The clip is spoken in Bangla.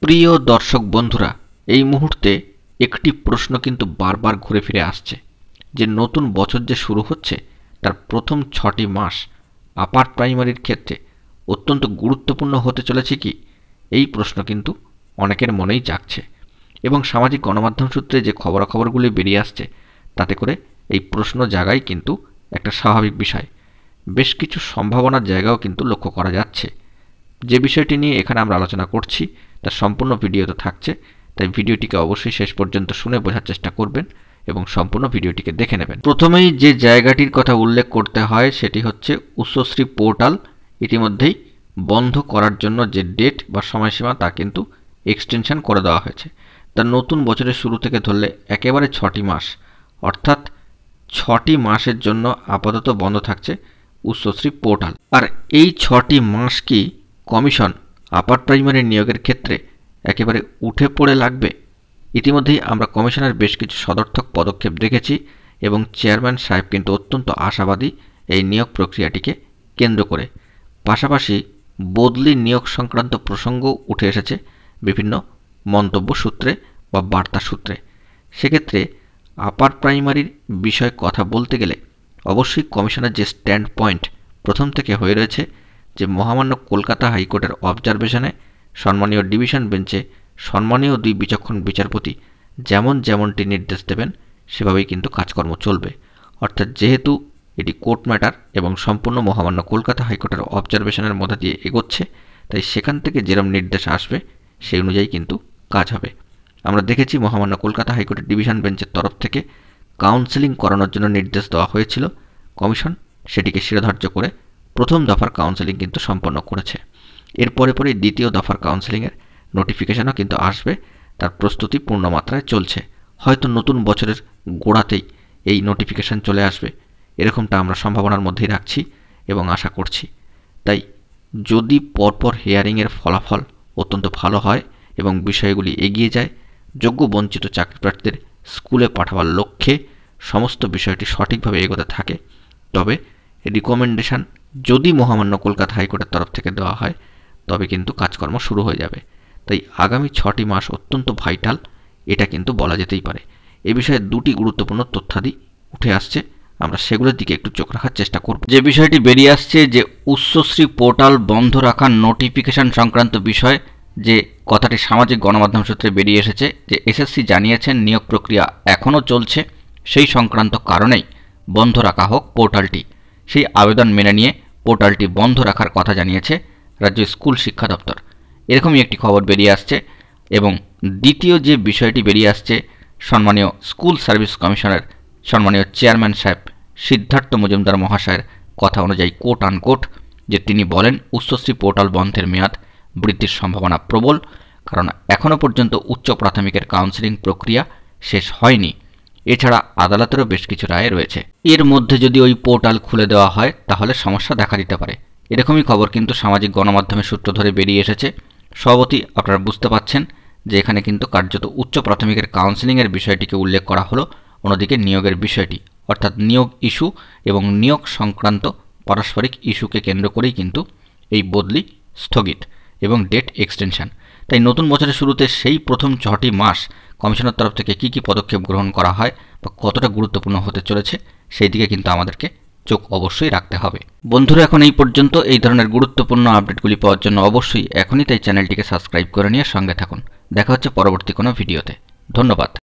প্রিয় দর্শক বন্ধুরা, এই মুহূর্তে একটি প্রশ্ন কিন্তু বারবার ঘুরে ফিরে আসছে যে নতুন বছর যে শুরু হচ্ছে তার প্রথম ৬টি মাস আপার প্রাইমারির ক্ষেত্রে অত্যন্ত গুরুত্বপূর্ণ হতে চলেছে কি? এই প্রশ্ন কিন্তু অনেকের মনেই জাগছে এবং সামাজিক গণমাধ্যম সূত্রে যে খবরাখবরগুলি বেরিয়ে আসছে তাতে করে এই প্রশ্ন জাগাই কিন্তু একটা স্বাভাবিক বিষয়। বেশ কিছু সম্ভাবনার জায়গাও কিন্তু লক্ষ্য করা যাচ্ছে। যে বিষয়টি নিয়ে এখানে আমরা আলোচনা করছি তার সম্পূর্ণ ভিডিওতে থাকছে, তাই ভিডিওটিকে অবশ্যই শেষ পর্যন্ত শুনে বোঝার চেষ্টা করবেন এবং সম্পূর্ণ ভিডিওটিকে দেখে নেবেন। প্রথমেই যে জায়গাটির কথা উল্লেখ করতে হয় সেটি হচ্ছে উচ্চশ্রী পোর্টাল ইতিমধ্যেই বন্ধ করার জন্য যে ডেট বা সময়সীমা তা কিন্তু এক্সটেনশন করে দেওয়া হয়েছে। তার নতুন বছরের শুরু থেকে ধরলে একেবারে ৬টি মাস, অর্থাৎ ৬টি মাসের জন্য আপাতত বন্ধ থাকছে উচ্চশ্রী পোর্টাল। আর এই ৬টি মাস কি কমিশন আপার প্রাইমারি নিয়োগের ক্ষেত্রে একেবারে উঠে পড়ে লাগবে? ইতিমধ্যেই আমরা কমিশনের বেশ কিছু সদর্থক পদক্ষেপ দেখেছি এবং চেয়ারম্যান সাহেব কিন্তু অত্যন্ত আশাবাদী এই নিয়োগ প্রক্রিয়াটিকে কেন্দ্র করে। পাশাপাশি বদলি নিয়োগ সংক্রান্ত প্রসঙ্গও উঠে এসেছে বিভিন্ন মন্তব্য সূত্রে বা বার্তা সূত্রে। সেক্ষেত্রে আপার প্রাইমারির বিষয়ে কথা বলতে গেলে অবশ্যই কমিশনের যে স্ট্যান্ড পয়েন্ট প্রথম থেকে হয়ে রয়েছে যে মহামান্য কলকাতা হাইকোর্টের অবজারভেশনে সম্মানীয় ডিভিশন বেঞ্চে সম্মানীয় দুই বিচক্ষণ বিচারপতি যেমনটি নির্দেশ দেবেন সেভাবেই কিন্তু কাজকর্ম চলবে। অর্থাৎ যেহেতু এটি কোর্ট ম্যাটার এবং সম্পূর্ণ মহামান্য কলকাতা হাইকোর্টের অবজারভেশনের মধ্যে দিয়ে এগোচ্ছে, তাই সেখান থেকে যেরকম নির্দেশ আসবে সেই অনুযায়ী কিন্তু কাজ হবে। আমরা দেখেছি মহামান্য কলকাতা হাইকোর্টের ডিভিশন বেঞ্চের তরফ থেকে কাউন্সেলিং করানোর জন্য নির্দেশ দেওয়া হয়েছিল। কমিশন সেটিকে শিরোধার্য করে প্রথম দফার কাউন্সেলিং কিন্তু সম্পন্ন করেছে। এর পরে দ্বিতীয় দফার কাউন্সেলিংয়ের নোটিফিকেশনও কিন্তু আসবে, তার প্রস্তুতি পূর্ণমাত্রায় চলছে। হয়তো নতুন বছরের গোড়াতেই এই নোটিফিকেশন চলে আসবে, এরকমটা আমরা সম্ভাবনার মধ্যেই রাখছি এবং আশা করছি। তাই যদি পরপর হিয়ারিংয়ের ফলাফল অত্যন্ত ভালো হয় এবং বিষয়গুলি এগিয়ে যায়, যোগ্য বঞ্চিত চাকরিপ্রার্থীদের স্কুলে পাঠাবার লক্ষ্যে সমস্ত বিষয়টি সঠিকভাবে এগোতে থাকে, তবে রিকমেন্ডেশন যদি মহামান্য কলকাতা হাইকোর্টের তরফ থেকে দেওয়া হয় তবে কিন্তু কাজকর্ম শুরু হয়ে যাবে। তাই আগামী ৬টি মাস অত্যন্ত ভাইটাল, এটা কিন্তু বলা যেতেই পারে। এ বিষয়ে দুটি গুরুত্বপূর্ণ তথ্যাদি উঠে আসছে, আমরা সেগুলোর দিকে একটু চোখ রাখার চেষ্টা করব। যে বিষয়টি বেরিয়ে আসছে যে উচ্চশ্রী পোর্টাল বন্ধ রাখার নোটিফিকেশন সংক্রান্ত বিষয়, যে কথাটি সামাজিক গণমাধ্যম সূত্রে বেরিয়ে এসেছে যে এসএসসি জানিয়েছেন নিয়োগ প্রক্রিয়া এখনও চলছে, সেই সংক্রান্ত কারণেই বন্ধ রাখা হোক পোর্টালটি। সেই আবেদন মেনে নিয়ে পোর্টালটি বন্ধ রাখার কথা জানিয়েছে রাজ্য স্কুল শিক্ষা দপ্তর। এরকমই একটি খবর বেরিয়ে আসছে। এবং দ্বিতীয় যে বিষয়টি বেরিয়ে আসছে সম্মানীয় স্কুল সার্ভিস কমিশনের সম্মানীয় চেয়ারম্যান সাহেব সিদ্ধার্থ মজুমদার মহাশয়ের কথা অনুযায়ী কোট আনকোট, যে তিনি বলেন উচ্চশ্রী পোর্টাল বন্ধের মেয়াদ বৃদ্ধির সম্ভাবনা প্রবল, কারণ এখনও পর্যন্ত উচ্চ প্রাথমিকের কাউন্সেলিং প্রক্রিয়া শেষ হয়নি। এছাড়া আদালতেরও বেশ কিছু রায় রয়েছে। এর মধ্যে যদি ওই পোর্টাল খুলে দেওয়া হয় তাহলে সমস্যা দেখা দিতে পারে। এরকমই খবর কিন্তু সামাজিক গণমাধ্যমের সূত্র ধরে বেরিয়ে এসেছে। সভাপতি আপনারা বুঝতে পাচ্ছেন যে এখানে কিন্তু কার্যত উচ্চ প্রাথমিকের কাউন্সেলিংয়ের বিষয়টিকে উল্লেখ করা হলো, অন্যদিকে নিয়োগের বিষয়টি অর্থাৎ নিয়োগ ইস্যু এবং নিয়োগ সংক্রান্ত পারস্পরিক ইস্যুকে কেন্দ্র করেই কিন্তু এই বদলি স্থগিত এবং ডেট এক্সটেনশন। তাই নতুন বছরের শুরুতে সেই প্রথম ৬টি মাস কমিশনের তরফ থেকে কী পদক্ষেপ গ্রহণ করা হয় বা কতটা গুরুত্বপূর্ণ হতে চলেছে সেই দিকে কিন্তু আমাদেরকে চোখ অবশ্যই রাখতে হবে। বন্ধুরা, এখন এই পর্যন্ত এই ধরনের গুরুত্বপূর্ণ আপডেটগুলি পাওয়ার জন্য অবশ্যই এখনই তাই চ্যানেলটিকে সাবস্ক্রাইব করে নিয়ে সঙ্গে থাকুন। দেখা হচ্ছে পরবর্তী কোনো ভিডিওতে। ধন্যবাদ।